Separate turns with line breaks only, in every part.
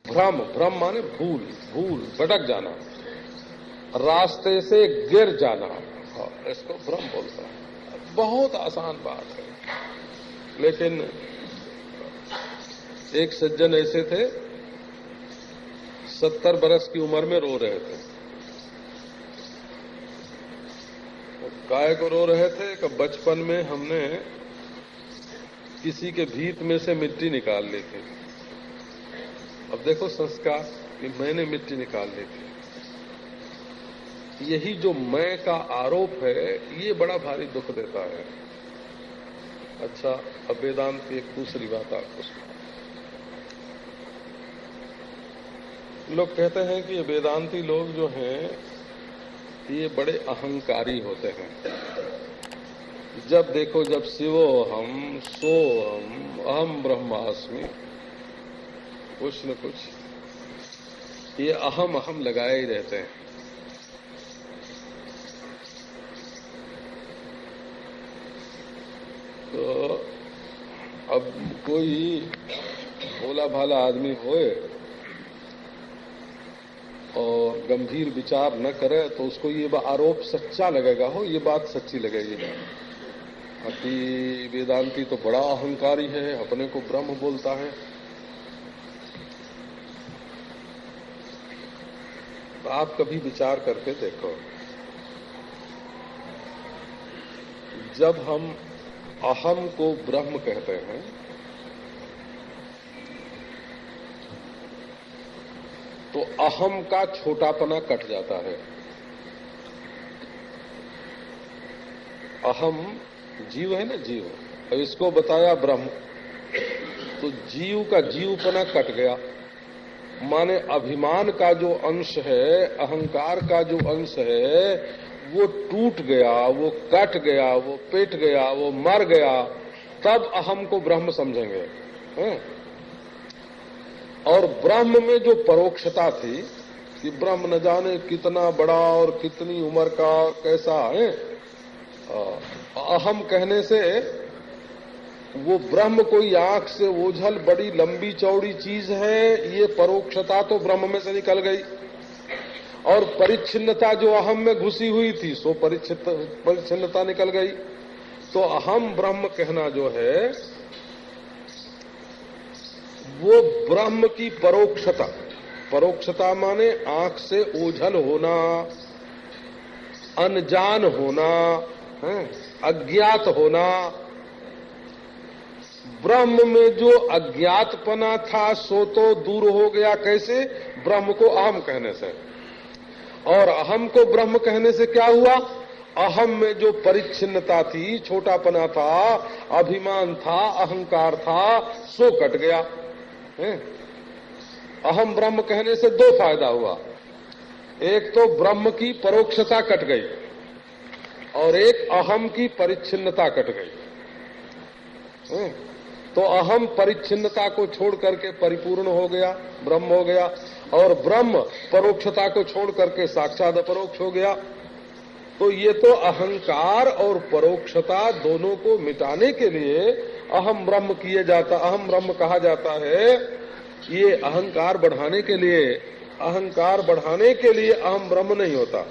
भ्रम, भ्रम माने भूल, भूल, भटक जाना, रास्ते से गिर जाना, इसको भ्रम बोलता है। बहुत आसान बात है, लेकिन एक सज्जन ऐसे थे, 70 बरस की उम्र में रो रहे थे। काय को रो रहे थे कि बचपन में हमने किसी के भीत में से मिट्टी निकाल ली थी। अब देखो संस्कार कि मैंने मिट्टी निकाल ली थी। यही जो मैं का आरोप है, ये बड़ा भारी दुख देता है। अच्छा, अब वेदांत की एक दूसरी बात आपको सुना। लोग कहते हैं कि ये वेदांती लोग जो हैं ये बड़े अहंकारी होते हैं। जब देखो जब शिवोहम सोहम अहम ब्रह्मास्मि, कुछ न कुछ ये अहम अहम लगाए ही रहते हैं। तो अब कोई भोला भाला आदमी होए और गंभीर विचार न करे तो उसको ये आरोप सच्चा लगेगा, हो ये बात सच्ची लगेगी कि वेदांती तो बड़ा अहंकारी है, अपने को ब्रह्म बोलता है। तो आप कभी विचार करके देखो, जब हम अहम को ब्रह्म कहते हैं तो अहम का छोटापना कट जाता है। अहम जीव है ना, जीव, अब इसको बताया ब्रह्म, तो जीव का जीवपना कट गया। माने अभिमान का जो अंश है, अहंकार का जो अंश है, वो टूट गया, वो कट गया, वो पेट गया, वो मर गया, तब अहम को ब्रह्म समझेंगे। और ब्रह्म में जो परोक्षता थी कि ब्रह्म न जाने कितना बड़ा और कितनी उम्र का कैसा है, अहम कहने से वो ब्रह्म कोई आंख से ओझल बड़ी लंबी चौड़ी चीज है, ये परोक्षता तो ब्रह्म में से निकल गई। और परिच्छिन्नता जो अहम में घुसी हुई थी सो परिच्छिन्नता निकल गई। तो अहम ब्रह्म कहना जो है वो ब्रह्म की परोक्षता। परोक्षता माने आंख से ओझल होना, अनजान होना, अज्ञात होना। ब्रह्म में जो अज्ञातपना था सो तो दूर हो गया। कैसे? ब्रह्म को अहम कहने से। और अहम को ब्रह्म कहने से क्या हुआ? अहम में जो परिच्छिन्नता थी, छोटापना था, अभिमान था, अहंकार था, सो कट गया। अहम ब्रह्म कहने से दो फायदा हुआ। एक तो ब्रह्म की परोक्षता कट गई और एक अहम की परिच्छिन्नता कट गई। तो अहम परिच्छिन्नता को छोड़ करके परिपूर्ण हो गया, ब्रह्म हो गया, और ब्रह्म परोक्षता को छोड़ करके साक्षात अपरोक्ष हो गया। तो ये तो अहंकार और परोक्षता दोनों को मिटाने के लिए अहम ब्रह्म किए जाता, अहम ब्रह्म कहा जाता है। ये अहंकार बढ़ाने के लिए, अहंकार बढ़ाने के लिए अहम ब्रह्म नहीं होता।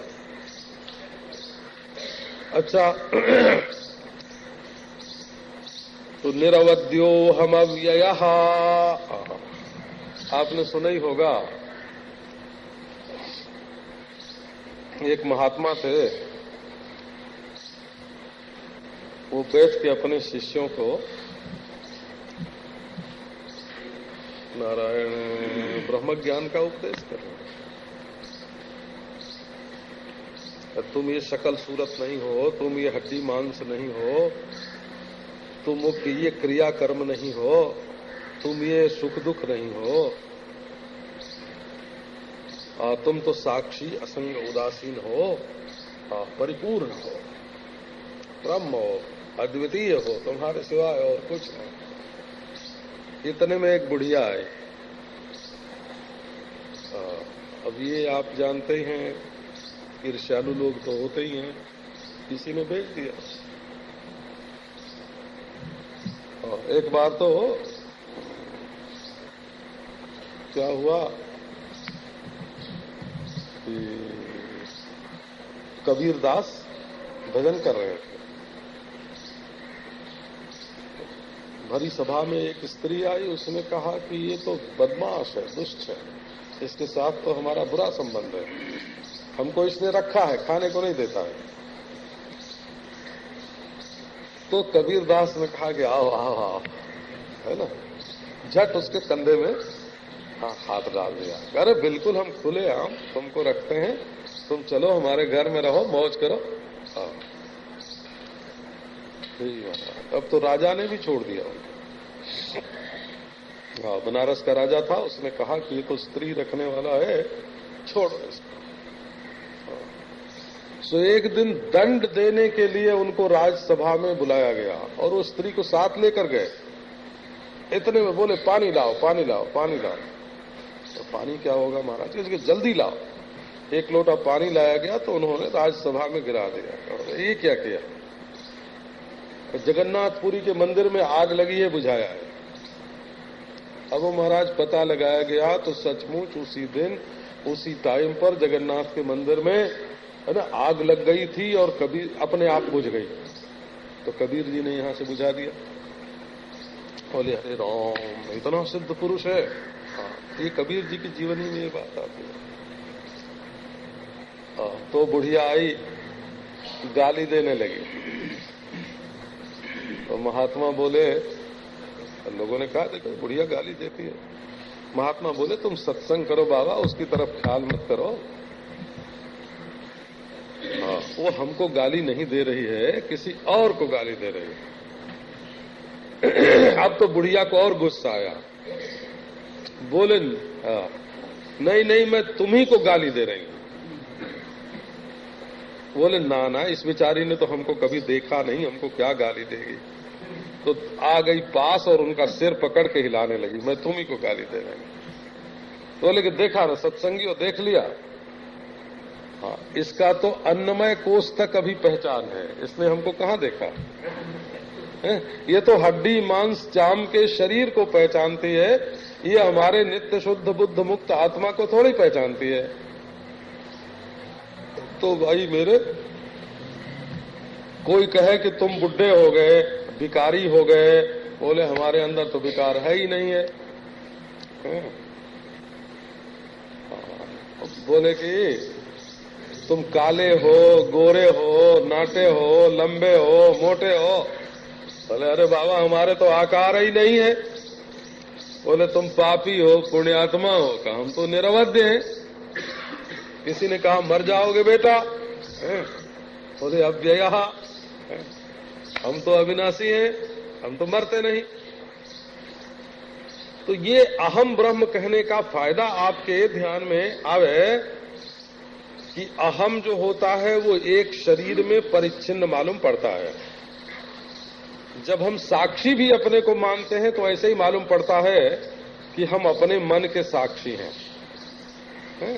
अच्छा, तो निरवध्यो हम अव्ययः, आपने सुना ही होगा। एक महात्मा थे, वो बैठ के अपने शिष्यों को नारायण ब्रह्म ज्ञान का उपदेश कर रहे हैं। तुम ये शकल सूरत नहीं हो, तुम ये हड्डी मांस नहीं हो, तुम ये क्रिया कर्म नहीं हो, तुम ये सुख दुख नहीं हो, तुम तो साक्षी असंग उदासीन हो, परिपूर्ण हो, ब्रह्म हो, अद्वितीय हो, तुम्हारे सिवाय और कुछ नहीं। इतने में एक बुढ़िया आई। अब ये आप जानते हैं, ईर्ष्यालु लोग तो होते ही हैं। किसी ने भेज दिया। एक बार तो क्या हुआ कि कबीरदास भजन कर रहे थे। भरी सभा में एक स्त्री आई, उसने कहा कि ये तो बदमाश है, दुष्ट है, इसके साथ तो हमारा बुरा संबंध है, हमको इसने रखा है, खाने को नहीं देता है। तो कबीरदास ने कहा कि आओ आओ आओ, है ना, झट उसके कंधे में हाथ डाल दिया। अरे बिल्कुल हम खुले आम तुमको रखते हैं, तुम चलो हमारे घर में रहो, मौज करो। अब तो राजा ने भी छोड़ दिया उनको। हाँ, बनारस का राजा था, उसने कहा कि ये तो स्त्री रखने वाला है, छोड़ो इसको। सो एक दिन दंड देने के लिए उनको राजसभा में बुलाया गया और वो स्त्री को साथ लेकर गए। इतने में बोले पानी लाओ पानी लाओ पानी लाओ। तो पानी क्या होगा महाराज, इसके जल्दी लाओ। एक लोटा पानी लाया गया तो उन्होंने राजसभा में गिरा दिया। और ये क्या किया, जगन्नाथपुरी के मंदिर में आग लगी है, बुझाया है। अब वो महाराज पता लगाया गया तो सचमुच उसी दिन उसी टाइम पर जगन्नाथ के मंदिर में, है ना, आग लग गई थी और कबीर अपने आप बुझ गई। तो कबीर जी ने यहां से बुझा दिया। बोले अरे राम, इतना सिद्ध पुरुष है। हाँ, ये कबीर जी की जीवनी में ये बात आती है। तो बुढ़िया आई, गाली देने लगी। तो महात्मा बोले, लोगों ने कहा देखो बुढ़िया गाली देती है। महात्मा बोले तुम सत्संग करो बाबा, उसकी तरफ ख्याल मत करो। हाँ, वो हमको गाली नहीं दे रही है, किसी और को गाली दे रही है। अब तो बुढ़िया को और गुस्सा आया। बोले नहीं नहीं, मैं तुम्ही को गाली दे रही हूं। बोले ना ना, इस बेचारी ने तो हमको कभी देखा नहीं, हमको क्या गाली देगी। तो आ गई पास और उनका सिर पकड़ के हिलाने लगी, मैं तुम्ही को गाली दे रही हूं। तो लेकिन देखा ना सत्संगियों, देख लिया। हाँ, इसका तो अन्नमय कोष तक अभी पहचान है, इसने हमको कहाँ देखा है? ये तो हड्डी मांस चाम के शरीर को पहचानती है, ये हमारे नित्य शुद्ध बुद्ध मुक्त आत्मा को थोड़ी पहचानती है। तो भाई मेरे, कोई कहे कि तुम बुढ़े हो गए, भिकारी हो गए, बोले हमारे अंदर तो विकार है ही नहीं है। बोले कि तुम काले हो, गोरे हो, नाटे हो, लंबे हो, मोटे हो। बोले अरे बाबा हमारे तो आकार ही नहीं है। बोले तुम पापी हो, पुण्यात्मा हो। कहा हम तो निरवध्य हैं। किसी ने कहा मर जाओगे बेटा, बोले अव्ययः, हम तो अविनाशी हैं, हम तो मरते नहीं। तो ये अहम ब्रह्म कहने का फायदा आपके ध्यान में आवे कि अहम जो होता है वो एक शरीर में परिच्छिन्न मालूम पड़ता है। जब हम साक्षी भी अपने को मानते हैं तो ऐसे ही मालूम पड़ता है कि हम अपने मन के साक्षी हैं।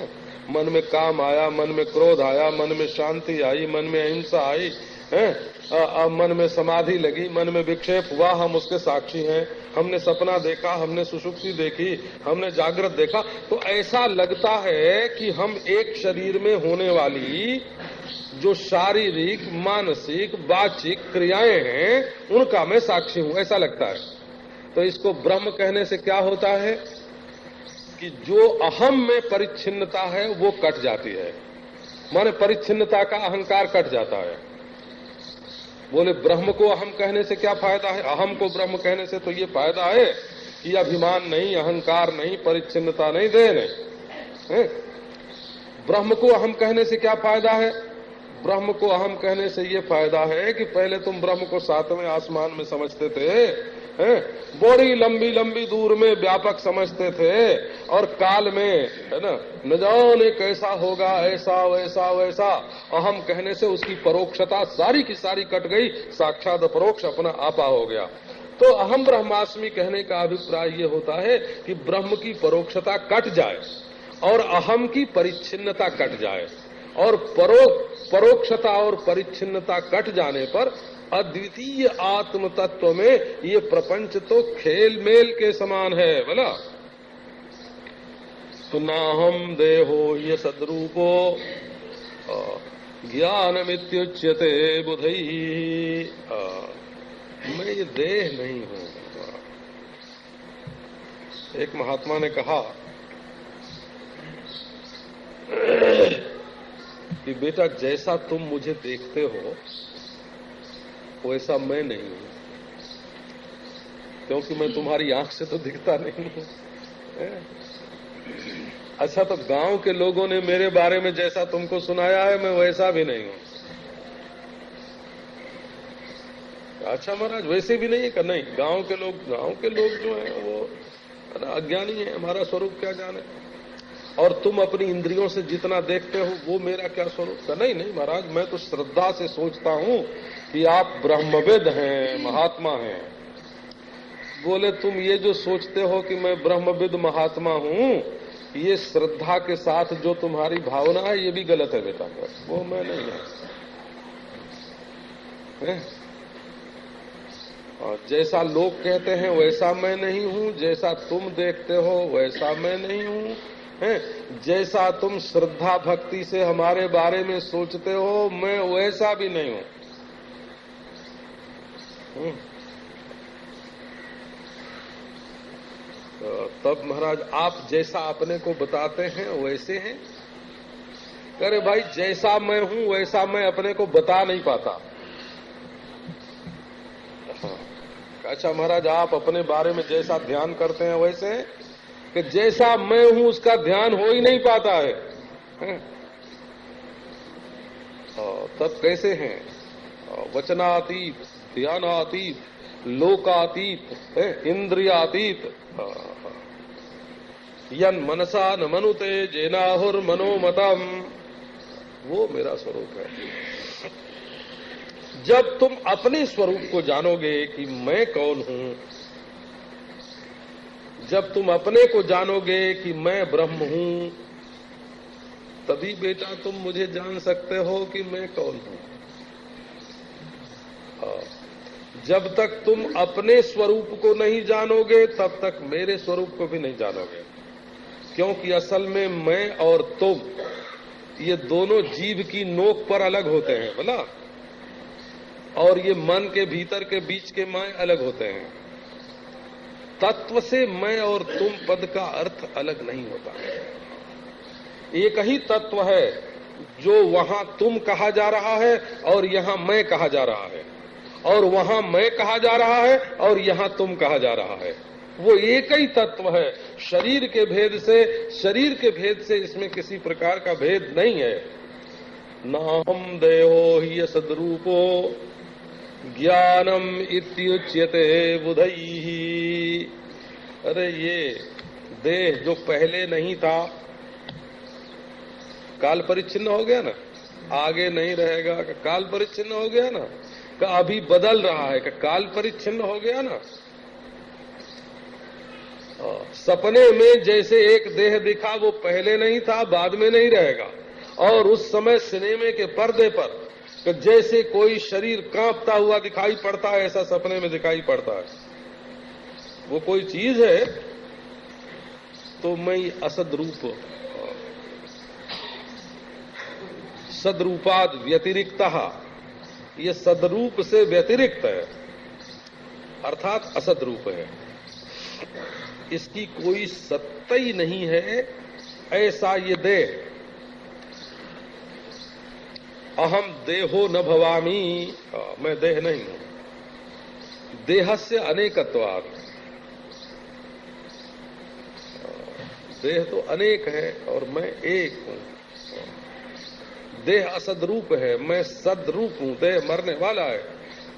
मन में काम आया, मन में क्रोध आया, मन में शांति आई, मन में अहिंसा आई, मन में समाधि लगी, मन में विक्षेप हुआ, हम उसके साक्षी हैं। हमने सपना देखा, हमने सुषुप्ति देखी, हमने जागृत देखा, तो ऐसा लगता है कि हम एक शरीर में होने वाली जो शारीरिक, मानसिक, वाचिक क्रियाएं हैं उनका मैं साक्षी हूं, ऐसा लगता है। तो इसको ब्रह्म कहने से क्या होता है कि जो अहम में परिच्छिन्नता है वो कट जाती है, माने परिच्छिन्नता का अहंकार कट जाता है। बोले ब्रह्म को अहम कहने से क्या फायदा है? अहम को ब्रह्म कहने से तो ये फायदा है कि अभिमान नहीं, अहंकार नहीं, परिच्छिन्नता नहीं, देह नहीं। ब्रह्म को अहम कहने से क्या फायदा है? ब्रह्म को अहम कहने से ये फायदा है कि पहले तुम ब्रह्म को सातवें आसमान में समझते थे, बड़ी लंबी लंबी दूर में व्यापक समझते थे, और काल में, है ना, न जाने कैसा होगा, ऐसा वैसा वैसा। अहम कहने से उसकी परोक्षता सारी की सारी कट गई, साक्षात परोक्ष अपना आपा हो गया। तो अहम ब्रह्मास्मि कहने का अभिप्राय ये होता है कि ब्रह्म की परोक्षता कट जाए और अहम की परिच्छिन्नता कट जाए, और परोक्षता और परिच्छिन्नता कट जाने पर अद्वितीय आत्म तत्व में ये प्रपंच तो खेल मेल के समान है। बोला तो नाहम देहो ये सद्रूपो ज्ञानमित्युच्यते बुधई। मैं ये देह नहीं हूं। एक महात्मा ने कहा कि बेटा जैसा तुम मुझे देखते हो वैसा मैं नहीं हूं, क्योंकि मैं तुम्हारी आंख से तो दिखता नहीं हूं। अच्छा, तो गांव के लोगों ने मेरे बारे में जैसा तुमको सुनाया है मैं वैसा भी नहीं हूं। अच्छा महाराज, वैसे भी नहीं है कि नहीं, गांव के लोग जो हैं वो अज्ञानी है, हमारा स्वरूप क्या जाने। और तुम अपनी इंद्रियों से जितना देखते हो वो मेरा क्या स्वरूप का? नहीं नहीं महाराज, मैं तो श्रद्धा से सोचता हूं कि आप ब्रह्मविद हैं, महात्मा हैं। बोले तुम ये जो सोचते हो कि मैं ब्रह्मविद महात्मा हूं, ये श्रद्धा के साथ जो तुम्हारी भावना है ये भी गलत है बेटा, वो मैं नहीं है। और जैसा लोग कहते हैं वैसा मैं नहीं हूं, जैसा तुम देखते हो वैसा मैं नहीं हूं, जैसा तुम श्रद्धा भक्ति से हमारे बारे में सोचते हो मैं वैसा भी नहीं हूं। तब महाराज आप जैसा अपने को बताते हैं वैसे हैं? अरे भाई, जैसा मैं हूं वैसा मैं अपने को बता नहीं पाता। अच्छा महाराज, आप अपने बारे में जैसा ध्यान करते हैं वैसे हैं कि जैसा मैं हूं उसका ध्यान हो ही नहीं पाता है। तब कैसे हैं? वचनातीत, ध्यानातीत, लोकातीत, इंद्रियातीत। यन मनसा न मनुते जेनाहुर मनोमतम, वो मेरा स्वरूप है। जब तुम अपने स्वरूप को जानोगे कि मैं कौन हूं, जब तुम अपने को जानोगे कि मैं ब्रह्म हूं, तभी बेटा तुम मुझे जान सकते हो कि मैं कौन हूं। जब तक तुम अपने स्वरूप को नहीं जानोगे तब तक मेरे स्वरूप को भी नहीं जानोगे, क्योंकि असल में मैं और तुम ये दोनों जीव की नोक पर अलग होते हैं बोला, और ये मन के भीतर के बीच के मैं अलग होते हैं। तत्व से मैं और तुम पद का अर्थ अलग नहीं होता। एक ही तत्व है जो वहां तुम कहा जा रहा है और यहां मैं कहा जा रहा है, और वहां मैं कहा जा रहा है और यहां तुम कहा जा रहा है। वो एक ही तत्व है। शरीर के भेद से इसमें किसी प्रकार का भेद नहीं है। नाहम देहो हि सद्रूपो ज्ञानम इत्युच्यते बुधई। अरे ये देह जो पहले नहीं था, काल परिच्छिन्न हो गया ना, आगे नहीं रहेगा। काल परिच्छिन्न हो गया ना, का अभी बदल रहा है, का काल परिच्छिन्न हो गया ना। सपने में जैसे एक देह दिखा वो पहले नहीं था, बाद में नहीं रहेगा। और उस समय सिनेमे के पर्दे पर जैसे कोई शरीर कांपता हुआ दिखाई पड़ता है, ऐसा सपने में दिखाई पड़ता है। वो कोई चीज है तो मैं असद्रूप, सद्रूपाद व्यतिरिक्तः, ये सद्रूप से व्यतिरिक्त है, अर्थात असद्रूप है। इसकी कोई सत्ता ही नहीं है। ऐसा ये देह, अहम देहो न भवामी, मैं देह नहीं हूं। देहस्य अनेकत्वात्, देह तो अनेक है और मैं एक हूं। देह असद्रूप है, मैं सद्रूप हूं। देह मरने वाला है,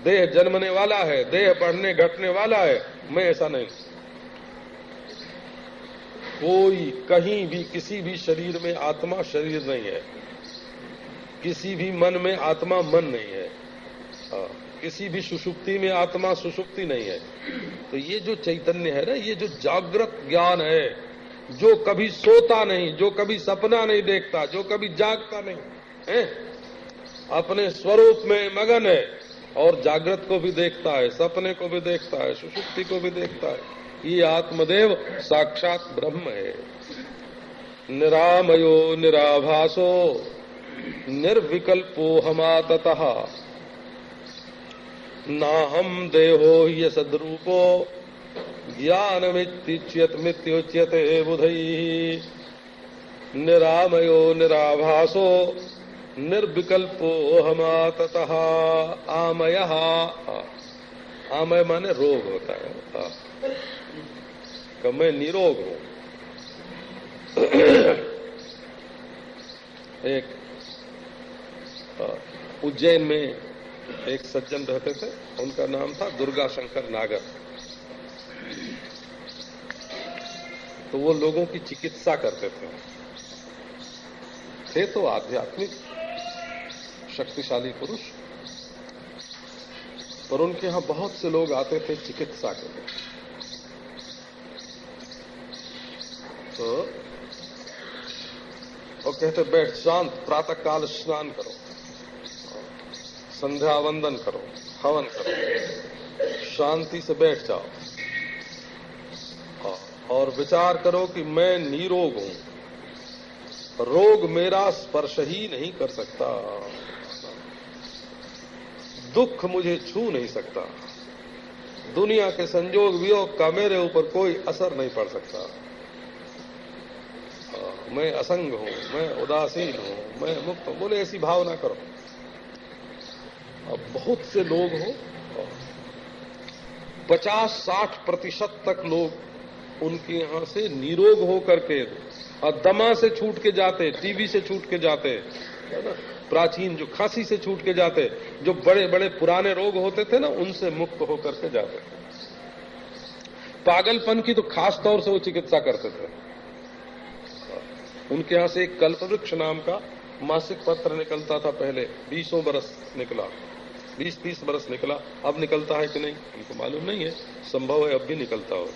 देह जन्मने वाला है, देह बढ़ने घटने वाला है, मैं ऐसा नहीं। कोई कहीं भी किसी भी शरीर में आत्मा शरीर नहीं है, किसी भी मन में आत्मा मन नहीं है, किसी भी सुषुप्ति में आत्मा सुषुप्ति नहीं है। तो ये जो चैतन्य है ना, ये जो जागृत ज्ञान है, जो कभी सोता नहीं, जो कभी सपना नहीं देखता, जो कभी जागता नहीं है, अपने स्वरूप में मगन है और जागृत को भी देखता है, सपने को भी देखता है, सुषुप्ति को भी देखता है। ये आत्मदेव साक्षात ब्रह्म है। निरामयो निराभासो निर्विकल्पो हमाततः नाहम देहो ह्यसद्रूपो ज्ञानमित्युच्यते बुधैः। निरामयो निराभासो निर्विकल्पो हमाततः। आमयः, आमय माने रोग होता है, कि मैं निरोग हूं। एक उज्जैन में एक सज्जन रहते थे, उनका नाम था दुर्गा शंकर नागर। तो वो लोगों की चिकित्सा करते थे तो आध्यात्मिक शक्तिशाली पुरुष, और उनके यहां बहुत से लोग आते थे चिकित्सा के लिए। तो वो कहते बैठ, शांत, प्रातः काल स्नान करो, संध्या वंदन करो, हवन करो, शांति से बैठ जाओ और विचार करो कि मैं निरोग हूं, रोग मेरा स्पर्श ही नहीं कर सकता, दुख मुझे छू नहीं सकता, दुनिया के संजोग वियोग का मेरे ऊपर कोई असर नहीं पड़ सकता, मैं असंग हूं, मैं उदासीन हूं, मैं मुक्त हूं। बोले ऐसी भावना करो। अब बहुत से लोग हो, 50-60% तक लोग उनके यहां से निरोग हो करके और दमा से छूट के जाते, टीबी से छूट के जाते, है ना, प्राचीन जो खांसी से छूट के जाते, जो बड़े बड़े पुराने रोग होते थे ना, उनसे मुक्त होकर के जाते। पागलपन की तो खास तौर से वो चिकित्सा करते थे। उनके यहां से एक कल्पवृक्ष नाम का मासिक पत्र निकलता था, पहले 20 बरस निकला, 20-30 बरस निकला। अब निकलता है कि नहीं उनको मालूम नहीं है, संभव है अब भी निकलता हो,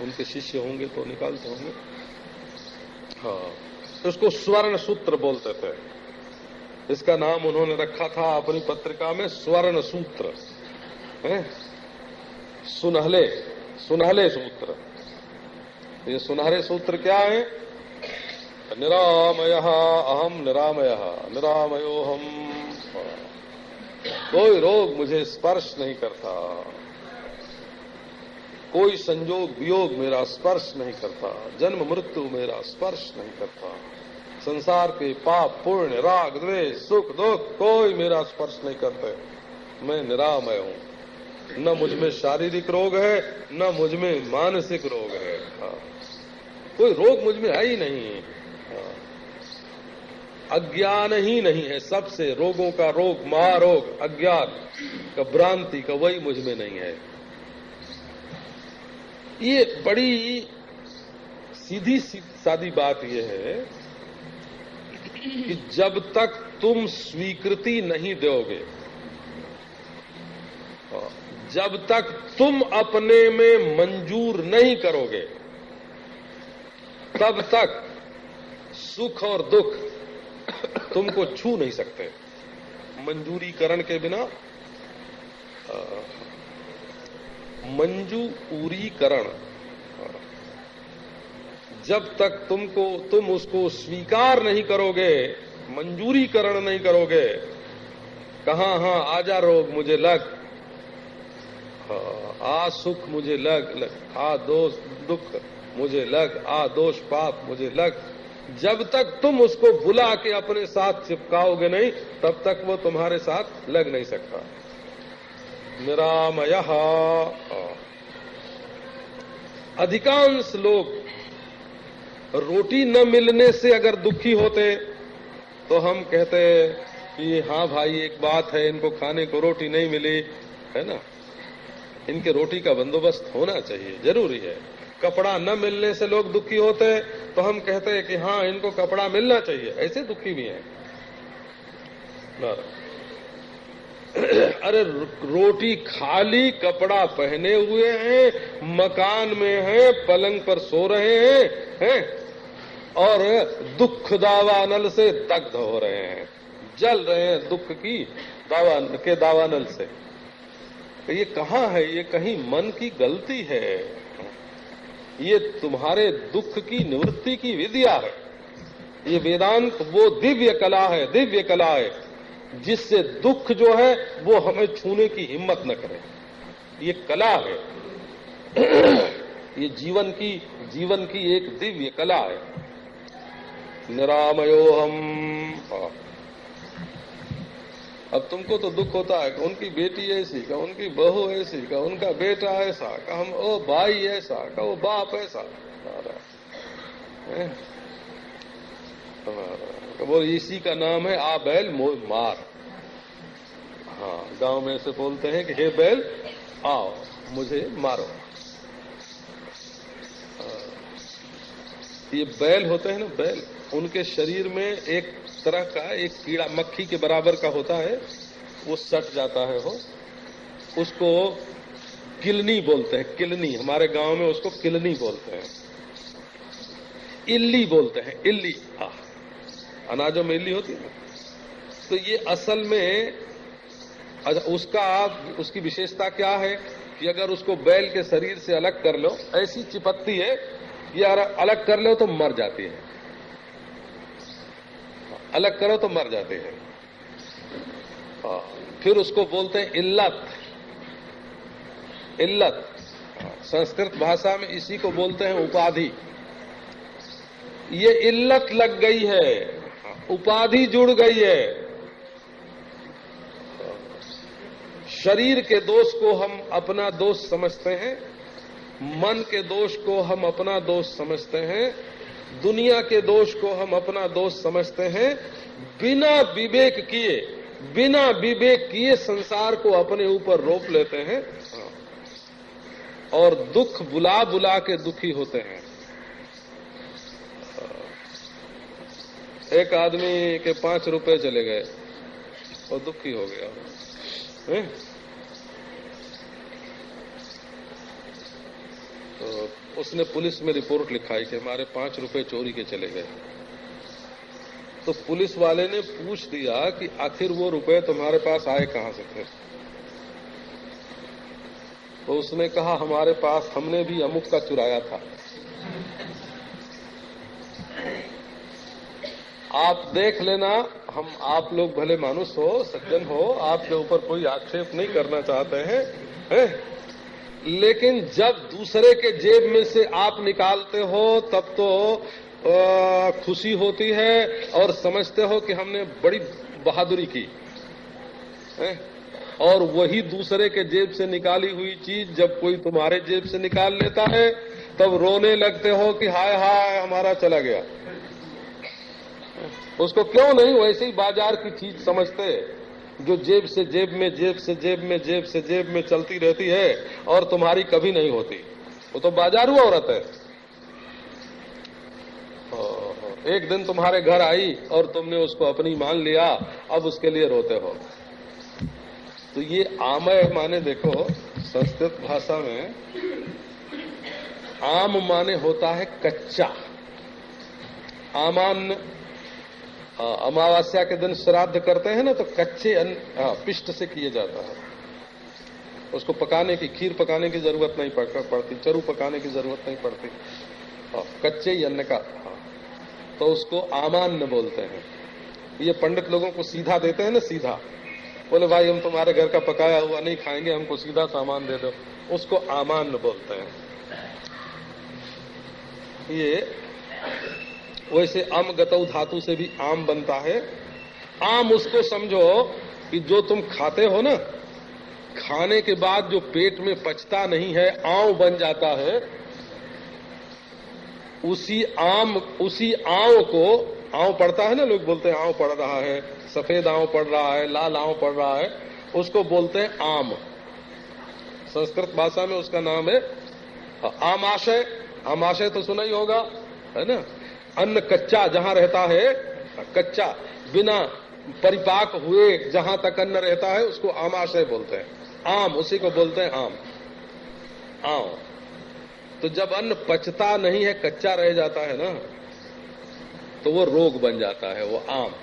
उनके शिष्य होंगे तो निकालते होंगे। हाँ, तो उसको स्वर्ण सूत्र बोलते थे। इसका नाम उन्होंने रखा था अपनी पत्रिका में स्वर्ण सूत्र, सुनहले सुनहले सूत्र। ये सुनहरे सूत्र क्या है? निरामयः अहम निरामयः निरामयोहम। कोई रोग मुझे स्पर्श नहीं करता, कोई संजोग वियोग मेरा स्पर्श नहीं करता, जन्म मृत्यु मेरा स्पर्श नहीं करता, संसार के पाप पुण्य राग द्वेष सुख दुख कोई मेरा स्पर्श नहीं करते, मैं निरामय हूं। न मुझमें शारीरिक रोग है, न मुझमें मानसिक रोग है। हाँ, कोई रोग मुझमें है ही नहीं। हाँ, अज्ञान ही नहीं है, सबसे रोगों का रोग, महारोग अज्ञान का, भ्रांति का, वही मुझमें नहीं है। ये बड़ी सीधी सादी बात यह है कि जब तक तुम स्वीकृति नहीं दोगे, जब तक तुम अपने में मंजूर नहीं करोगे, तब तक सुख और दुख तुमको छू नहीं सकते। मंजूरीकरण के बिना, मंजूरीकरण, जब तक तुम उसको स्वीकार नहीं करोगे, मंजूरीकरण नहीं करोगे, कहाँ हाँ आजा रोग मुझे लग, आ सुख मुझे लग, आ दोष दुख मुझे लग, आ दोष पाप मुझे लग, जब तक तुम उसको बुला के अपने साथ चिपकाओगे नहीं, तब तक वो तुम्हारे साथ लग नहीं सकता। निरामयः। अधिकांश लोग रोटी न मिलने से अगर दुखी होते तो हम कहते कि हाँ भाई एक बात है, इनको खाने को रोटी नहीं मिली है ना, इनके रोटी का बंदोबस्त होना चाहिए, जरूरी है। कपड़ा न मिलने से लोग दुखी होते तो हम कहते हैं कि हाँ इनको कपड़ा मिलना चाहिए, ऐसे दुखी भी हैं। अरे रोटी खाली, कपड़ा पहने हुए हैं, मकान में हैं, पलंग पर सो रहे हैं, और दुख दावानल से दग्ध हो रहे हैं, जल रहे हैं दुख की दावानल से। तो ये कहाँ है? ये कहीं मन की गलती है, ये तुम्हारे दुख की निवृत्ति की विद्या है। ये वेदांत वो दिव्य कला है, दिव्य कला है, जिससे दुख जो है वो हमें छूने की हिम्मत न करे। ये कला है, ये जीवन की एक दिव्य कला है। निरामयो हम। अब तुमको तो दुख होता है कि उनकी बेटी ऐसी का, उनकी बहू ऐसी का, उनका बेटा ऐसा का, हम ओ भाई ऐसा का, वो बाप ऐसा। वो इसी का नाम है आ बैल मोह मार। हाँ, गांव में से बोलते हैं कि हे बैल आओ मुझे मारो। ये बैल होते हैं ना, बैल, उनके शरीर में एक तरह का एक कीड़ा मक्खी के बराबर का होता है, वो सट जाता है, हो उसको किलनी बोलते हैं। किलनी, हमारे गांव में उसको किलनी बोलते हैं, इल्ली बोलते हैं, इल्ली। अनाजों में इल्ली होती है। तो ये असल में उसकी विशेषता क्या है कि अगर उसको बैल के शरीर से अलग कर लो, ऐसी चिपकती है, ये अलग कर लो तो मर जाती है, अलग करो तो मर जाते हैं। फिर उसको बोलते हैं इल्लत। इल्लत संस्कृत भाषा में इसी को बोलते हैं उपाधि। ये इल्लत लग गई है, उपाधि जुड़ गई है। शरीर के दोष को हम अपना दोष समझते हैं, मन के दोष को हम अपना दोष समझते हैं, दुनिया के दोष को हम अपना दोष समझते हैं। बिना विवेक किए संसार को अपने ऊपर रोप लेते हैं और दुख बुला बुला के दुखी होते हैं। एक आदमी के 5 रुपए चले गए और दुखी हो गया है? तो उसने पुलिस में रिपोर्ट लिखाई कि हमारे 5 रुपए चोरी के चले गए। तो पुलिस वाले ने पूछ दिया कि आखिर वो रुपए तुम्हारे पास आए कहां से थे? तो उसने कहा हमारे पास, हमने भी अमुक का चुराया था। आप देख लेना, आप लोग भले मानुष हो, सज्जन हो, आपके ऊपर कोई आक्षेप नहीं करना चाहते हैं, लेकिन जब दूसरे के जेब में से आप निकालते हो तब तो खुशी होती है और समझते हो कि हमने बड़ी बहादुरी की है? और वही दूसरे के जेब से निकाली हुई चीज जब कोई तुम्हारे जेब से निकाल लेता है तब रोने लगते हो कि हाय हाय हमारा चला गया। उसको क्यों नहीं वैसे ही बाजार की चीज समझते, जो जेब से जेब में, जेब से जेब में, जेब से जेब में चलती रहती है और तुम्हारी कभी नहीं होती। वो तो बाजारू औरत है। एक दिन तुम्हारे घर आई और तुमने उसको अपनी मान लिया, अब उसके लिए रोते हो। तो ये आमय माने, देखो संस्कृत भाषा में आम माने होता है कच्चा। आमान्य, अमावस्या के दिन श्राद्ध करते हैं ना, तो कच्चे पिष्ट से किए जाता है। उसको पकाने की, खीर पकाने की जरूरत नहीं पड़ती, चरू पकाने की जरूरत नहीं पड़ती, कच्चे ही अन्न का। तो उसको आमान्य बोलते हैं। ये पंडित लोगों को सीधा देते हैं ना, सीधा बोले भाई हम तुम्हारे घर का पकाया हुआ नहीं खाएंगे, हमको सीधा सामान दे दो, उसको आमान्य बोलते हैं। ये वैसे अम गतौ धातु से भी आम बनता है। आम उसको समझो कि जो तुम खाते हो ना, खाने के बाद जो पेट में पचता नहीं है, आंव बन जाता है, उसी आंव को, आंव पड़ता है ना, लोग बोलते हैं आंव पड़ रहा है, सफेद आंव पड़ रहा है, लाल आंव पड़ रहा है, उसको बोलते हैं आम। संस्कृत भाषा में उसका नाम है आमाशय। आमाशय तो सुना ही होगा, है ना। अन्न कच्चा जहां रहता है, कच्चा बिना परिपाक हुए जहां तक अन्न रहता है, उसको आमाशय बोलते हैं। आम, उसी को बोलते हैं आम, आम। तो जब अन्न पचता नहीं है, कच्चा रह जाता है ना, तो वो रोग बन जाता है, वो आम।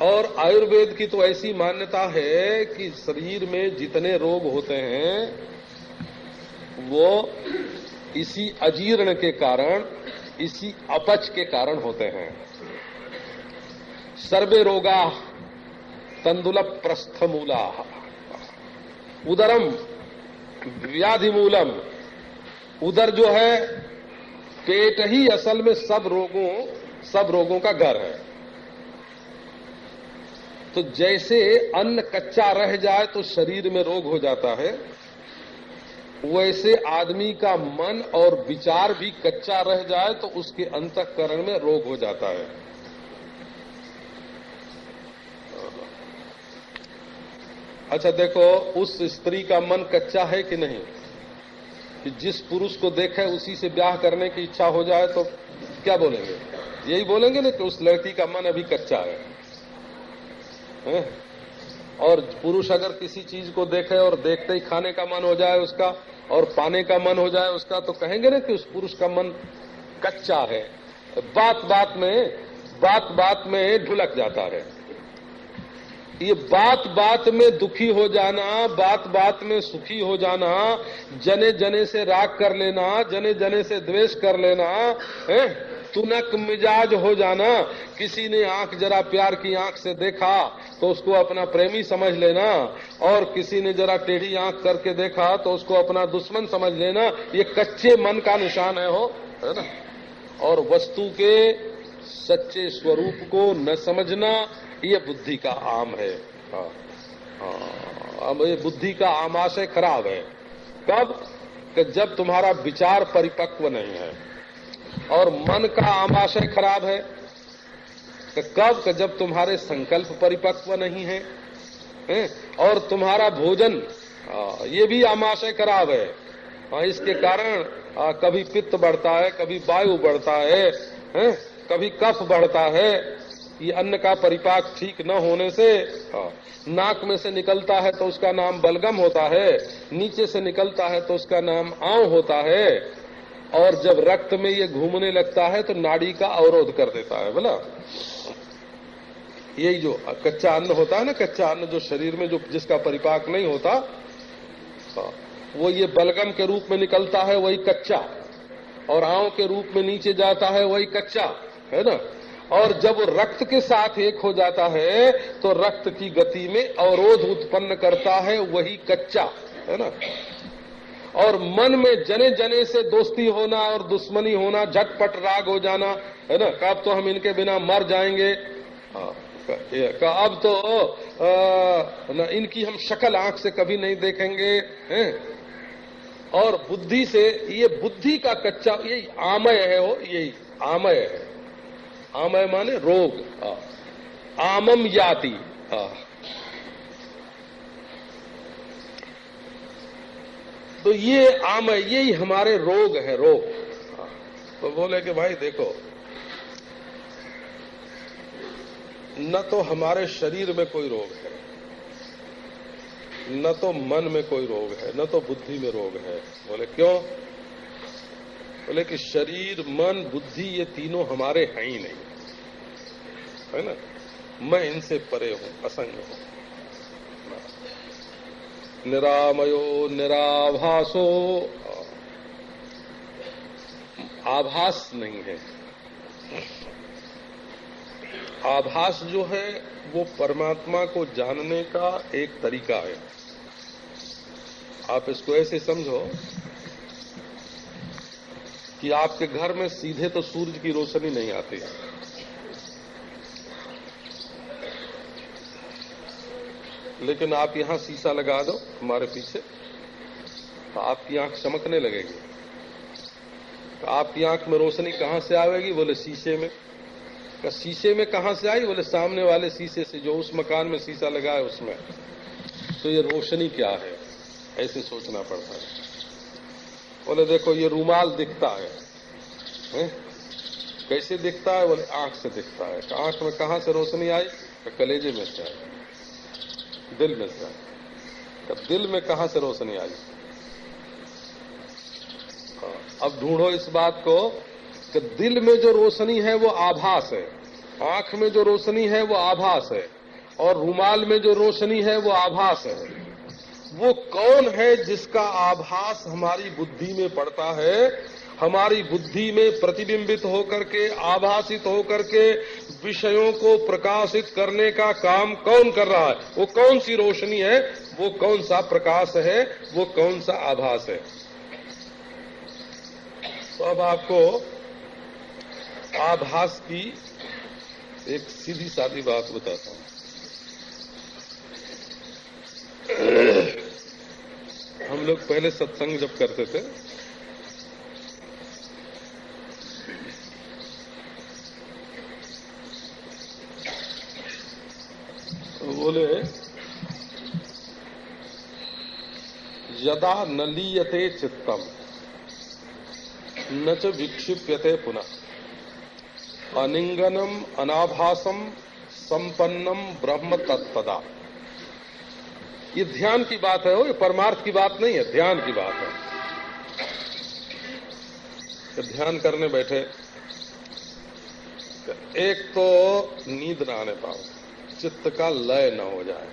और आयुर्वेद की तो ऐसी मान्यता है कि शरीर में जितने रोग होते हैं वो इसी अजीर्ण के कारण, इसी अपच के कारण होते हैं। सर्वे रोगा तंदुल प्रस्थमूला, उदरम व्याधि मूलम। उदर जो है, पेट ही असल में सब रोगों का घर है। तो जैसे अन्न कच्चा रह जाए तो शरीर में रोग हो जाता है, वैसे आदमी का मन और विचार भी कच्चा रह जाए तो उसके अंतःकरण में रोग हो जाता है। अच्छा देखो, उस स्त्री का मन कच्चा है कि नहीं, कि जिस पुरुष को देखे उसी से ब्याह करने की इच्छा हो जाए तो क्या बोलेंगे? यही बोलेंगे ना कि उस लड़की का मन अभी कच्चा है। और पुरुष अगर किसी चीज को देखे और देखते ही खाने का मन हो जाए उसका और पाने का मन हो जाए उसका, तो कहेंगे ना कि उस पुरुष का मन कच्चा है। बात बात में ढुलक जाता है। ये बात बात में दुखी हो जाना, बात बात में सुखी हो जाना, जने जने से राग कर लेना, जने जने से द्वेष कर लेना, तुनक मिजाज हो जाना। किसी ने आंख जरा प्यार की आंख से देखा तो उसको अपना प्रेमी समझ लेना, और किसी ने जरा टेढ़ी आंख करके देखा तो उसको अपना दुश्मन समझ लेना। ये कच्चे मन का निशान है ना। और वस्तु के सच्चे स्वरूप को न समझना, ये बुद्धि का आम है। अब ये बुद्धि का आमाशय खराब है। कब? कि जब तुम्हारा विचार परिपक्व नहीं है। और मन का आमाशय खराब है कि कब? कि जब तुम्हारे संकल्प परिपक्व नहीं है, और तुम्हारा भोजन, ये भी आमाशय खराब है। इसके कारण कभी पित्त बढ़ता है, कभी वायु बढ़ता है, कभी कफ बढ़ता है। ये अन्न का परिपाक ठीक न होने से नाक में से निकलता है तो उसका नाम बलगम होता है, नीचे से निकलता है तो उसका नाम आंव होता है, और जब रक्त में ये घूमने लगता है तो नाड़ी का अवरोध कर देता है। बोला, यही जो कच्चा अन्न होता है ना, कच्चा अन्न जो शरीर में जो जिसका परिपाक नहीं होता, वो ये बलगम के रूप में निकलता है, वही कच्चा, और आंव के रूप में नीचे जाता है, वही कच्चा है ना। और जब रक्त के साथ एक हो जाता है तो रक्त की गति में अवरोध उत्पन्न करता है, वही कच्चा है ना। और मन में जने जने से दोस्ती होना और दुश्मनी होना, झटपट राग हो जाना है ना। कब तो हम इनके बिना मर जाएंगे, अब तो न इनकी हम शक्ल आंख से कभी नहीं देखेंगे, हैं? और बुद्धि से, ये बुद्धि का कच्चा, यही आमय है, हो यही आमय है। आमय माने रोग, आमम याति। तो ये आमय, यही हमारे रोग है, रोग। तो बोले कि भाई देखो, न तो हमारे शरीर में कोई रोग है, न तो मन में कोई रोग है, न तो बुद्धि में रोग है। बोले क्यों? बोले कि शरीर, मन, बुद्धि ये तीनों हमारे हैं ही नहीं, है ना। मैं इनसे परे हूं, असंग हूं। निरामयो निराभासो, आभास नहीं है। आभास जो है वो परमात्मा को जानने का एक तरीका है। आप इसको ऐसे समझो कि आपके घर में सीधे तो सूरज की रोशनी नहीं आती, लेकिन आप यहां शीशा लगा दो हमारे पीछे तो आपकी आंख चमकने लगेगी। तो आपकी आंख में रोशनी कहां से आवेगी? बोले शीशे में। का शीशे में कहां से आई? बोले सामने वाले शीशे से, जो उस मकान में शीशा लगा है उसमें। तो ये रोशनी क्या है, ऐसे सोचना पड़ता है। बोले देखो, ये रुमाल दिखता है, कैसे दिखता है? बोले आंख से दिखता है। आंख में कहां से रोशनी आई? कलेजे में से आई, दिल में से आई। तब दिल में कहां से रोशनी आई? अब ढूंढो इस बात को कि दिल में जो रोशनी है वो आभास है, आंख में जो रोशनी है वो आभास है, और रुमाल में जो रोशनी है वो आभास है। वो कौन है जिसका आभास हमारी बुद्धि में पड़ता है हमारी बुद्धि में प्रतिबिंबित होकर के, आभासित होकर के विषयों को प्रकाशित करने का काम कौन कर रहा है? वो कौन सी रोशनी है? वो कौन सा प्रकाश है? वो कौन सा आभास है? तो अब आपको आभास की एक सीधी सादी बात बताता हूं। हम लोग पहले सत्संग जब करते थे तो बोले, यदा न लीयते चित्तम न च विक्षिप्यते पुनः अनिंगनम अनाभासम संपन्नम ब्रह्म तत्पदा। ये ध्यान की बात है, ये परमार्थ की बात नहीं है, ध्यान की बात है। तो ध्यान करने बैठे, एक तो नींद न आने पाओ, चित्त का लय न हो जाए।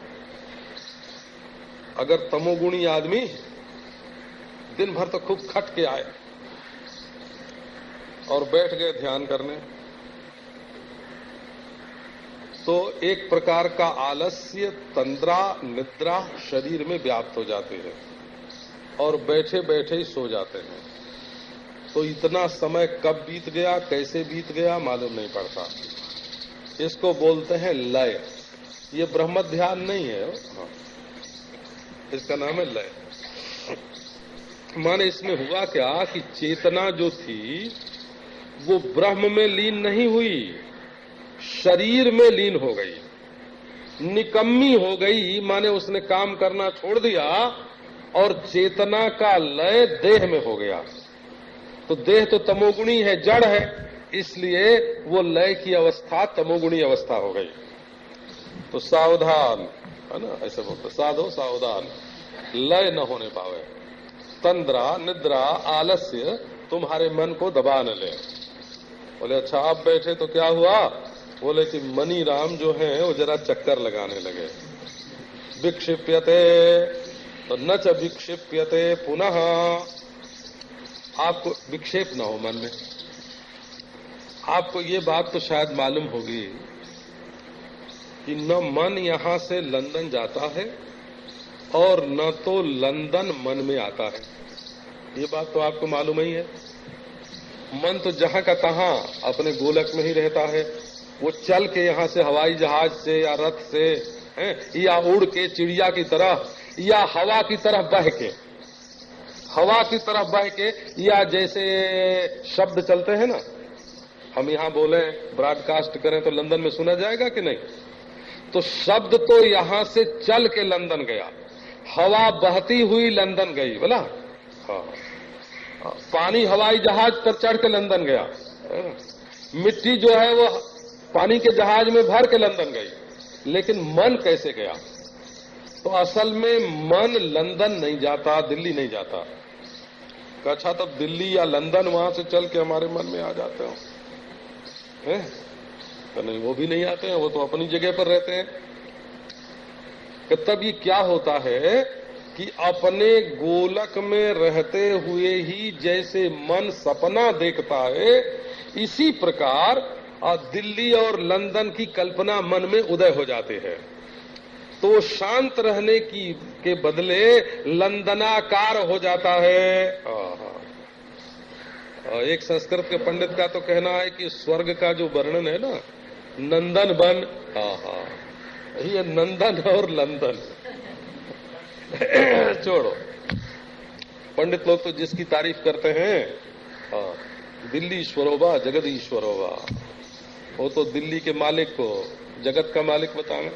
अगर तमोगुणी आदमी दिन भर तो खूब खट के आए और बैठ गए ध्यान करने, तो एक प्रकार का आलस्य, तंद्रा, निद्रा शरीर में व्याप्त हो जाते हैं और बैठे बैठे ही सो जाते हैं। तो इतना समय कब बीत गया, कैसे बीत गया मालूम नहीं पड़ता। इसको बोलते हैं लय। ये ब्रह्म ध्यान नहीं है, हाँ, इसका नाम है लय। माने इसमें हुआ क्या कि चेतना जो थी वो ब्रह्म में लीन नहीं हुई, शरीर में लीन हो गई, निकम्मी हो गई। माने उसने काम करना छोड़ दिया और चेतना का लय देह में हो गया। तो देह तो तमोगुणी है, जड़ है, इसलिए वो लय की अवस्था तमोगुणी अवस्था हो गई। तो सावधान है ना, ऐसे बोलते, साधो सावधान, लय न होने पावे। तंद्रा, निद्रा, आलस्य तुम्हारे मन को दबा न ले। बोले अच्छा आप बैठे तो क्या हुआ? बोले कि मनी राम जो है वो जरा चक्कर लगाने लगे। विक्षिप्यते तो न च विक्षिप्यते पुनः। आपको विक्षेप न हो मन में। आपको ये बात तो शायद मालूम होगी कि न मन यहां से लंदन जाता है और न तो लंदन मन में आता है। ये बात तो आपको मालूम ही है। मन तो जहां का तहां अपने गोलक में ही रहता है। वो चल के यहां से हवाई जहाज से या रथ से या उड़ के चिड़िया की तरह या हवा की तरह बह के, हवा की तरह बह के, या जैसे शब्द चलते हैं ना, हम यहां बोले ब्रॉडकास्ट करें तो लंदन में सुना जाएगा कि नहीं? तो शब्द तो यहां से चल के लंदन गया, हवा बहती हुई लंदन गई, बोला हाँ। पानी हवाई जहाज पर चढ़ के लंदन गया, मिट्टी जो है वो पानी के जहाज में भर के लंदन गई। लेकिन मन कैसे गया? तो असल में मन लंदन नहीं जाता, दिल्ली नहीं जाता। अच्छा तब दिल्ली या लंदन वहां से चल के हमारे मन में आ जाते हो हैं? तो नहीं, वो भी नहीं आते हैं, वो तो अपनी जगह पर रहते हैं। कि तब ये क्या होता है कि अपने गोलक में रहते हुए ही जैसे मन सपना देखता है, इसी प्रकार दिल्ली और लंदन की कल्पना मन में उदय हो जाते हैं। तो शांत रहने की के बदले लंदनाकार हो जाता है। एक संस्कृत के पंडित का तो कहना है कि स्वर्ग का जो वर्णन है ना, नंदन बन, ये नंदन और लंदन छोड़ो। पंडित लोग तो जिसकी तारीफ करते हैं, दिल्ली ईश्वरोबा जगत ईश्वरोबा, वो तो दिल्ली के मालिक को जगत का मालिक बताना।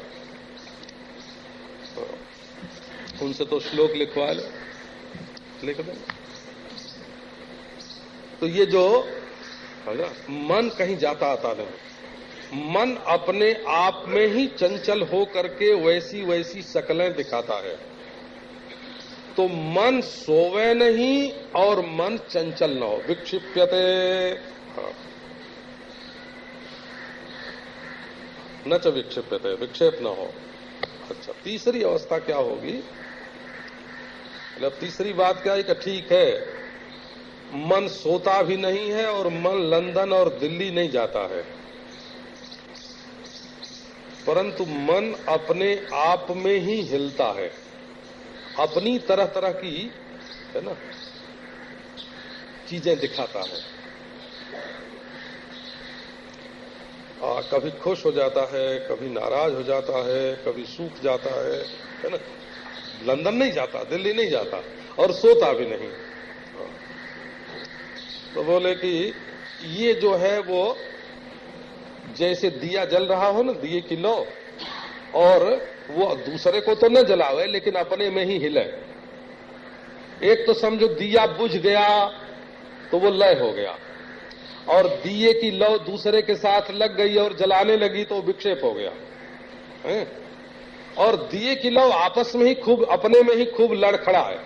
उनसे तो श्लोक लिखवा लो, लिख दो। तो ये जो मन कहीं जाता आता नहीं, मन अपने आप में ही चंचल हो करके वैसी वैसी शक्लें दिखाता है। तो मन सोवे नहीं और मन चंचल न हो। विक्षिप्यते न च विक्षिप्यते, विक्षेप न हो। अच्छा, तीसरी अवस्था क्या होगी? मतलब तीसरी बात क्या है कि ठीक है मन सोता भी नहीं है और मन लंदन और दिल्ली नहीं जाता है, परंतु मन अपने आप में ही हिलता है, अपनी तरह तरह की है ना चीजें दिखाता है। कभी खुश हो जाता है, कभी नाराज हो जाता है, कभी सूख जाता है ना। लंदन नहीं जाता, दिल्ली नहीं जाता और सोता भी नहीं। तो बोले कि ये जो है वो जैसे दिया जल रहा हो ना, दिए की लौ, और वो दूसरे को तो न जलावे लेकिन अपने में ही हिले। एक तो समझो दिया बुझ गया तो वो लय हो गया, और दिए की लौ दूसरे के साथ लग गई और जलाने लगी तो विक्षेप हो गया है? और दिए की लौ आपस में ही खूब, अपने में ही खूब लड़खड़ा है।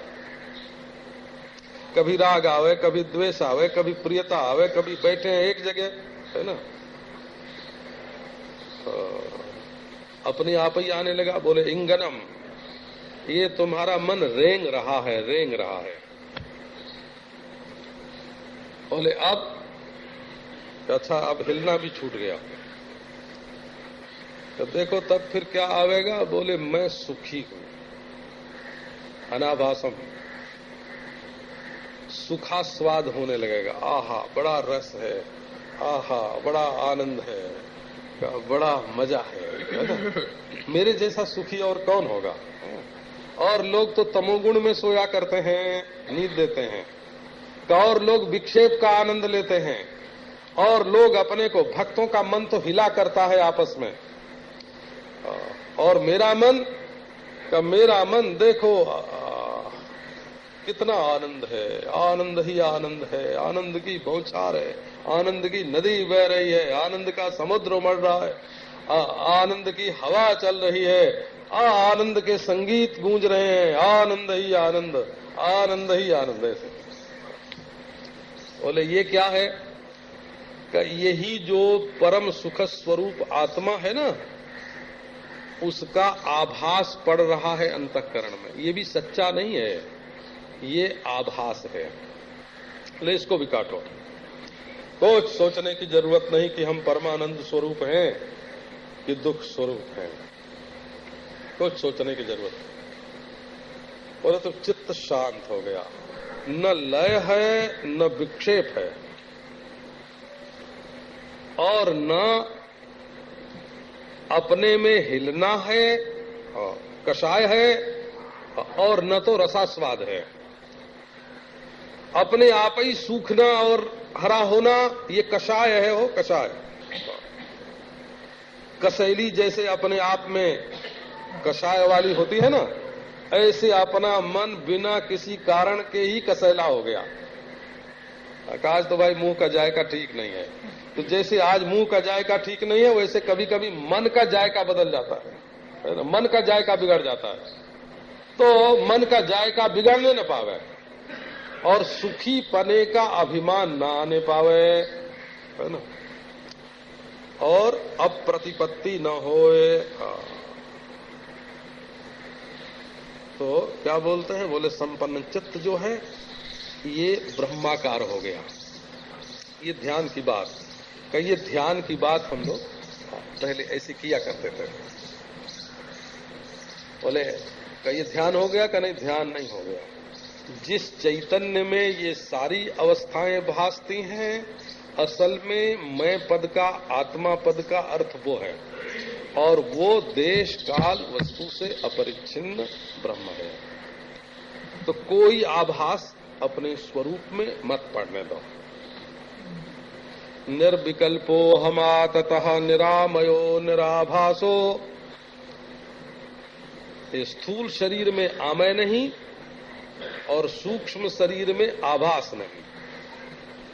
कभी राग आवे, कभी द्वेष आवे, कभी प्रियता आवे, कभी बैठे हैं एक जगह, है ना, अपने आप ही आने लगा। बोले इंगनम, ये तुम्हारा मन रेंग रहा है, रेंग रहा है। बोले अब अच्छा, अब हिलना भी छूट गया। तो देखो तब फिर क्या आवेगा। बोले मैं सुखी हूं, अनाभासम, सुखास्वाद होने लगेगा। आहा बड़ा रस है, आहा बड़ा आनंद है, बड़ा मजा है। मेरे जैसा सुखी और कौन होगा। और लोग तो तमोगुण में सोया करते हैं, नींद देते हैं, और लोग विक्षेप का आनंद लेते हैं, और लोग अपने को, भक्तों का मन तो हिला करता है आपस में। और मेरा मन देखो कितना आनंद है, आनंद ही आनंद है, आनंद की बौछार है, आनंद की नदी बह रही है, आनंद का समुद्र उमड़ रहा है, आनंद की हवा चल रही है, आनंद के संगीत गूंज रहे हैं, आनंद ही आनंद, आनंद ही आनंद। ऐसे बोले ये क्या है कि यही जो परम सुख स्वरूप आत्मा है ना, उसका आभास पड़ रहा है अंतःकरण में। ये भी सच्चा नहीं है, ये आभास है। ले इसको भी काटो। कुछ सोचने की जरूरत नहीं कि हम परमानंद स्वरूप हैं कि दुख स्वरूप हैं, कुछ सोचने की जरूरत नहीं। बोले तो चित्त शांत हो गया, न लय है न विक्षेप है, और न अपने में हिलना है, कषाय है, और न तो रसास्वाद है। अपने आप ही सूखना और हरा होना ये कषाय है, हो कषाय। कसैली जैसे अपने आप में कषाय वाली होती है ना, ऐसे अपना मन बिना किसी कारण के ही कसैला हो गया। आज तो भाई मुंह का जायका ठीक नहीं है, तो जैसे आज मुंह का जायका ठीक नहीं है, वैसे कभी कभी मन का जायका बदल जाता है ना, मन का जायका बिगड़ जाता है। तो मन का जायका बिगड़ने न पावे और सुखी पने का अभिमान न आने पावे, है ना, और अप्रतिपत्ति न होए। तो क्या बोलते हैं, बोले संपन्न चित्त जो है ये ब्रह्माकार हो गया। ये ध्यान की बात, कहिए ध्यान की बात हम लोग पहले ऐसे किया करते थे। बोले कहिए ध्यान हो गया, का नहीं ध्यान नहीं हो गया। जिस चैतन्य में ये सारी अवस्थाएं भासती हैं, असल में मैं पद का, आत्मा पद का अर्थ वो है, और वो देश काल वस्तु से अपरिच्छिन्न ब्रह्म है। तो कोई आभास अपने स्वरूप में मत पड़ने दो। निर्विकल्पो हमाततः निरामयो निराभासो। स्थूल शरीर में आमय नहीं और सूक्ष्म शरीर में आभास नहीं,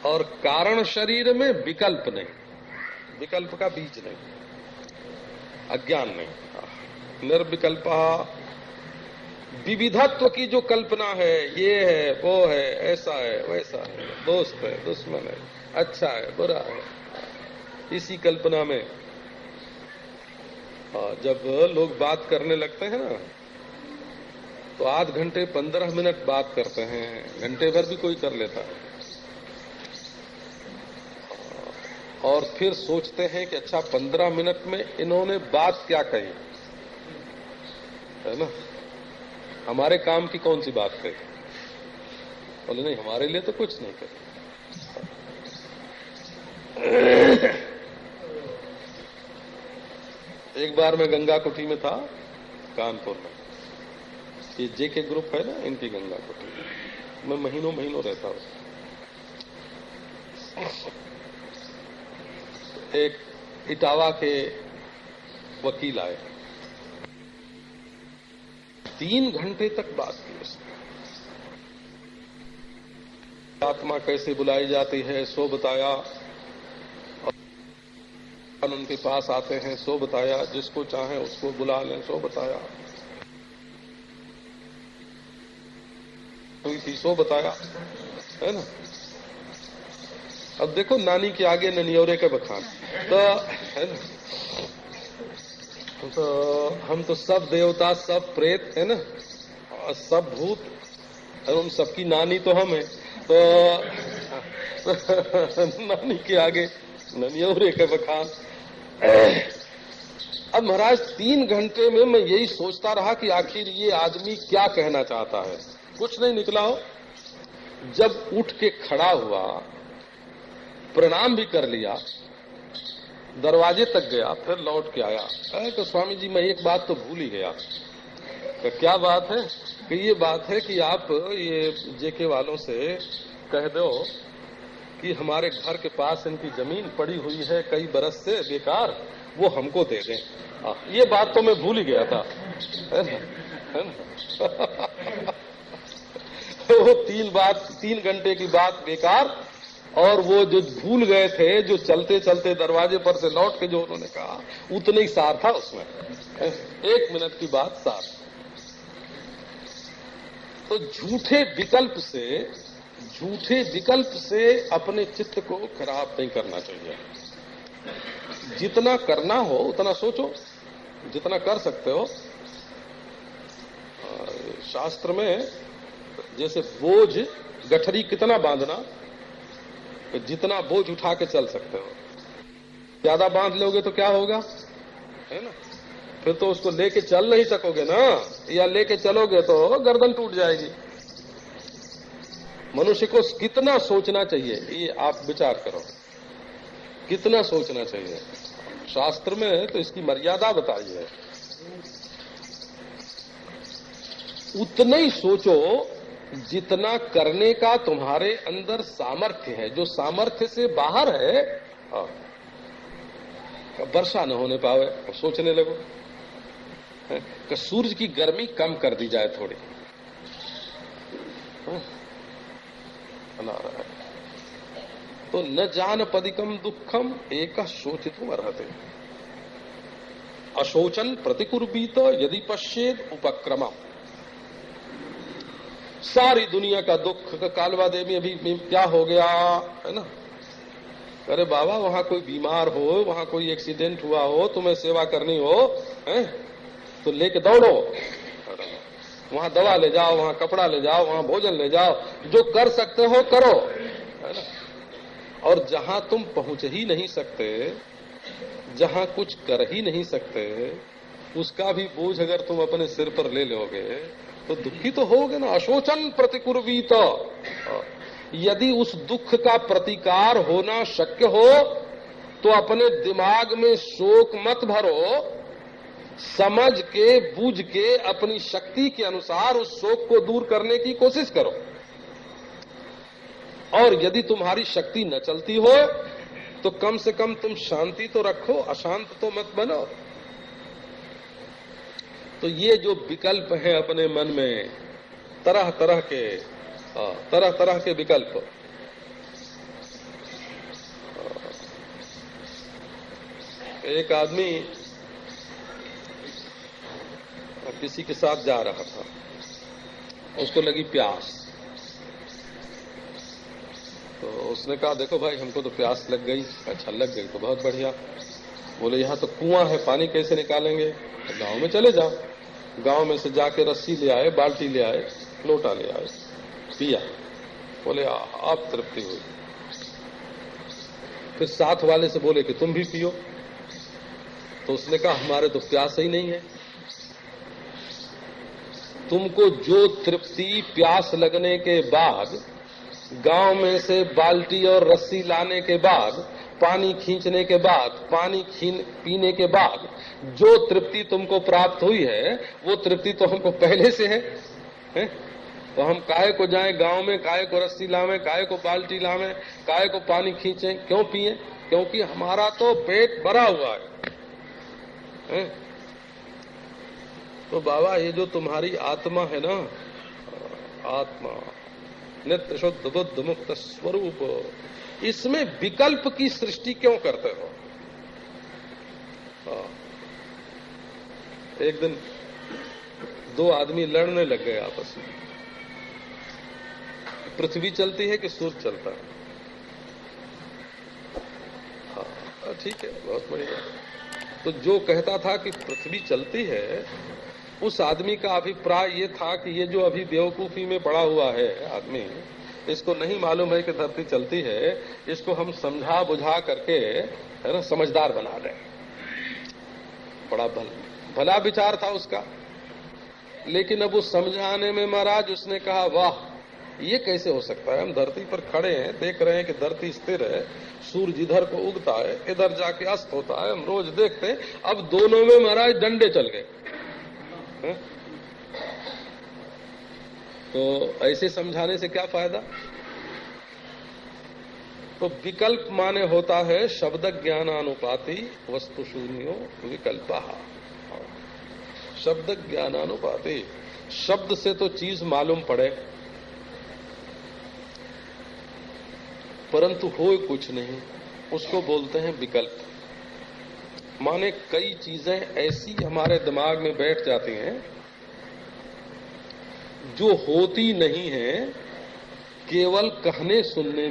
और कारण शरीर में विकल्प नहीं, विकल्प का बीज नहीं, अज्ञान नहीं। निर्विकल्पा, विविधत्व की जो कल्पना है, ये है वो है, ऐसा है वैसा है, दोस्त है दुश्मन है, अच्छा है बुरा है, इसी कल्पना में जब लोग बात करने लगते हैं ना, तो आध घंटे 15 मिनट बात करते हैं, घंटे भर भी कोई कर लेता है। और फिर सोचते हैं कि अच्छा 15 मिनट में इन्होंने बात क्या कही, है ना, हमारे काम की कौन सी बात कही। बोले नहीं, हमारे लिए तो कुछ नहीं कही। एक बार मैं गंगा कुटी में था, कानपुर में, ये जेके ग्रुप है ना, इनकी गंगा कुटी, मैं महीनों महीनों रहता हूं। एक इटावा के वकील आए, 3 घंटे तक बात की उसने। आत्मा कैसे बुलाई जाती है सो बताया, और उनके पास आते हैं सो बताया, जिसको चाहे उसको बुला लें सो बताया, हुई थी सो बताया, है ना। अब देखो, नानी के आगे ननियोरे के बखान, तो है ना, तो हम तो सब देवता, सब प्रेत, है ना, और सब भूत, और उन सबकी नानी तो हम है, तो नानी के आगे ननियोरे के बखान। अब महाराज 3 घंटे में मैं यही सोचता रहा कि आखिर ये आदमी क्या कहना चाहता है। कुछ नहीं निकला हो। जब उठ के खड़ा हुआ, प्रणाम भी कर लिया, दरवाजे तक गया, फिर लौट के आया, तो स्वामी जी मैं एक बात तो भूल ही गया। तो क्या बात है? कि ये बात है कि आप ये जेके वालों से कह दो कि हमारे घर के पास इनकी जमीन पड़ी हुई है कई बरस से बेकार, वो हमको दे दें। ये बात तो मैं भूल ही गया था, है ना? वो 3 घंटे की बात बेकार, और वो जो भूल गए थे, जो चलते चलते दरवाजे पर से लौट के जो उन्होंने कहा, उतने ही सार था उसमें। 1 मिनट की बात सार। तो झूठे विकल्प से अपने चित्त को खराब नहीं करना चाहिए। जितना करना हो उतना सोचो, जितना कर सकते हो। शास्त्र में जैसे बोझ गठरी कितना बांधना, तो जितना बोझ उठा के चल सकते हो। ज्यादा बांध लोगे तो क्या होगा, है ना, फिर तो उसको लेके चल नहीं सकोगे ना, या लेके चलोगे तो गर्दन टूट जाएगी। मनुष्य को कितना सोचना चाहिए, ये आप विचार करो, कितना सोचना चाहिए। शास्त्र में तो इसकी मर्यादा बताई है। उतना ही सोचो जितना करने का तुम्हारे अंदर सामर्थ्य है। जो सामर्थ्य से बाहर है, वर्षा न होने पावे, सोचने लगो कि सूरज की गर्मी कम कर दी जाए थोड़ी। तो न जान पदिकम दुखम एक शोचितुम अर्हते, अशोचन प्रतिकुर्बीत यदि पश्चेद उपक्रम। सारी दुनिया का दुख, कालवा देवी अभी क्या हो गया, है ना, अरे बाबा वहां कोई बीमार हो, वहां कोई एक्सीडेंट हुआ हो, तुम्हें सेवा करनी हो, है तो लेके दौड़ो, वहां दवा ले जाओ, वहां कपड़ा ले जाओ, वहां भोजन ले जाओ, जो कर सकते हो करो, है ना। और जहां तुम पहुंच ही नहीं सकते, जहां कुछ कर ही नहीं सकते, उसका भी बोझ अगर तुम अपने सिर पर ले लोगे तो दुखी तो होगे ना। अशोचन प्रतिकुर्बीत, यदि उस दुख का प्रतिकार होना शक्य हो तो अपने दिमाग में शोक मत भरो, समझ के बूझ के अपनी शक्ति के अनुसार उस शोक को दूर करने की कोशिश करो। और यदि तुम्हारी शक्ति न चलती हो तो कम से कम तुम शांति तो रखो, अशांत तो मत बनो। तो ये जो विकल्प है अपने मन में, तरह तरह के विकल्प, एक आदमी किसी के साथ जा रहा था, उसको लगी प्यास, तो उसने कहा देखो भाई हमको तो प्यास लग गई। अच्छा लग गई तो बहुत बढ़िया। बोले यहाँ तो कुआं है, पानी कैसे निकालेंगे? तो गांव में चले जाओ। गांव में से जाके रस्सी ले आए, बाल्टी ले आए, लोटा ले आए, पिया। बोले आप तृप्ति हुई। फिर साथ वाले से बोले कि तुम भी पियो, तो उसने कहा हमारे तो प्यास ही नहीं है। तुमको जो तृप्ति प्यास लगने के बाद, गांव में से बाल्टी और रस्सी लाने के बाद, पानी खींचने के बाद, पानी पीने के बाद जो तृप्ति तुमको प्राप्त हुई है, वो तृप्ति तो हमको पहले से है? तो हम काहे को जाएं गांव में, काहे को रस्सी लावें, काहे को बाल्टी लावें, काहे को पानी खींचें, क्यों पिए? क्योंकि हमारा तो पेट भरा हुआ है? तो बाबा ये जो तुम्हारी आत्मा है ना, आत्मा नित्य शुद्ध बुद्ध मुक्त स्वरूप, इसमें विकल्प की सृष्टि क्यों करते हो? एक दिन दो आदमी लड़ने लग गए आपस में, पृथ्वी चलती है कि सूर्य चलता है? हाँ ठीक है, बहुत बढ़िया। तो जो कहता था कि पृथ्वी चलती है, उस आदमी का अभिप्राय ये था कि ये जो अभी बेवकूफी में पड़ा हुआ है आदमी, इसको नहीं मालूम है कि धरती चलती है, इसको हम समझा बुझा करके, है ना, समझदार बना दें। बड़ा भला विचार था उसका, लेकिन अब उस समझाने में महाराज उसने कहा, वाह ये कैसे हो सकता है? हम धरती पर खड़े हैं, देख रहे हैं कि धरती स्थिर है, सूरज इधर को उगता है, इधर जाके अस्त होता है, हम रोज देखते हैं। अब दोनों में महाराज डंडे चल गए। तो ऐसे समझाने से क्या फायदा? तो विकल्प माने होता है शब्द ज्ञानानुपाति वस्तु शून्यो विकल्पा। शब्द ज्ञानानुपाति, शब्द से तो चीज मालूम पड़े परंतु हो कुछ नहीं, उसको बोलते हैं विकल्प। माने कई चीजें ऐसी हमारे दिमाग में बैठ जाती हैं जो होती नहीं है, केवल कहने सुनने